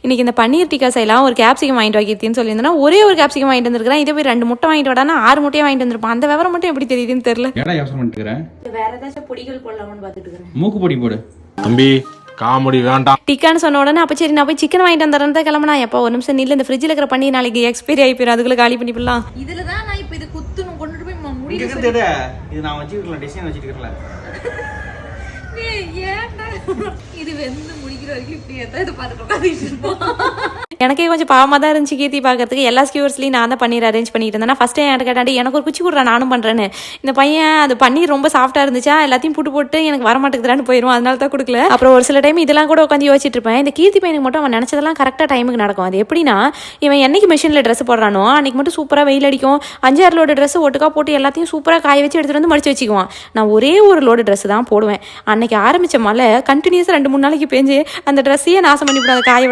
இன்னைக்கு இந்த பன்னீர் டிக்கா செய்யலாம், ஒரு கேப்சிகம் வாங்கிட்டு வைக்கிறதுன்னு சொல்லியிருந்தேன்னா ஒரே ஒரு கேப்சிகம் வாங்கிட்டு வந்திருக்கிறேன். இதே போய் 2 முட்டை வாங்கிட்டு வாடானா 6 முட்டையை வாங்கிட்டு வந்திருப்பான். அந்த விவரம் மட்டும் எப்படி தெரியுதுன்னு தெரியல. ஏடா யோசனை பண்ணிட்டு இருக்கேன். வேற ஏதாச்சும் பொடிகள் போடலாம்னு பார்த்துட்டு இருக்கேன். மூக்கு பொடி போடு தம்பி. காமெடி வேண்டாம். டிக்கான்னு சொன்ன உடனே அப்போ சரி நான் போய் சிக்கன் வாங்கிட்டு வந்துடுறேன் கிளம்புனா. எப்போ ஒரு நிமிஷம் நில்ல, இந்த ஃப்ரிட்ஜில் இருக்கிற பண்ணி நாளைக்கு எக்ஸ்பைரி ஆகி போயிடும், அதுக்குள்ள காலி பண்ணி போடலாம். இதுல தான் நான் இப்போ இது குத்துணும் கொண்டுட்டு போய் இங்க இது நான் வச்சிருக்கல, டிசைன் வச்சிருக்கல. ஏன்டா இது வெந்து முடிக்கிற வரைக்கும் இப்படி ஏதாவது பார்த்துட்டு உட்காந்துட்டு இருப்போம். எனக்கே கொஞ்சம் பாவமாக தான் இருந்துச்சு கீர்த்தி பார்க்கறதுக்கு. எல்லா ஸ்கியூவர்ஸ்லையும் நான் தான் பன்னீர் அரேஞ்ச் பண்ணிட்டு இருந்தேன். ஃபஸ்ட்டு என்கிட்ட கேட்டாண்டி எனக்கு ஒரு குச்சி கொடுறா நானும் பண்ணுறேன்னு. இந்த பையன் அது பன்னீர் ரொம்ப சாஃப்டாக இருந்துச்சா, எல்லாத்தையும் போட்டு எனக்கு வரமாட்டேங்குதுறான்னு போயிடும், அதனால தான் கொடுக்கல. அப்புறம் ஒரு சில டைம் இதெல்லாம் கூட உட்காந்து யோசிச்சுட்டு இருப்பேன். இந்த கீர்த்தி பையனுக்கு மட்டும் அவன் நினச்சதெல்லாம் கரெக்டாக டைமுக்கு நடக்கும். அது எப்படின்னா, இவன் என்னைக்கு மிஷினில் ட்ரெஸ் போடுறானோ அன்றைக்கி மட்டும் சூப்பராக வெயில் அடிக்கும். 5-6 லோடு ட்ரெஸ் ஒட்டுக்கா போட்டு எல்லாத்தையும் சூப்பராக காய வச்சு எடுத்துகிட்டு வந்து மடிச்சு வச்சுக்குவான். நான் ஒரே ஒரு லோடு ட்ரெஸ் தான் போடுவேன். அன்னைக்கு ஆரம்பித்த மழை கண்டினியூஸாக 2-3 நாளைக்கு பேஞ்சு அந்த ட்ரெஸ்ஸையே நாசம் பண்ணி விடாத காய விட